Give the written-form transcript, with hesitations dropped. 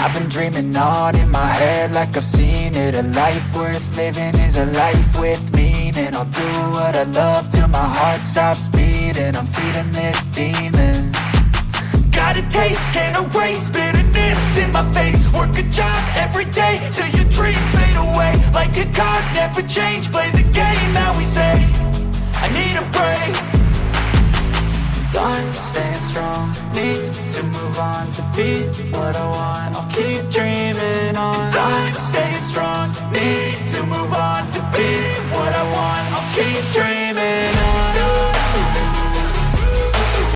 I've been dreaming on in my head like I've seen it. A life worth living is a life with meaning. I'll do what I love till my heart stops beating. I'm feeding this demon. Got a taste, can't erase bitterness in my face. Work a job every day till your dreams fade away. Like a card, never change, play the game that we say. I need a break. I'm staying strong, need to move on to be what I want. I'll keep dreaming on. I'm staying strong, need to move on to be what I want. I'll keep dreaming.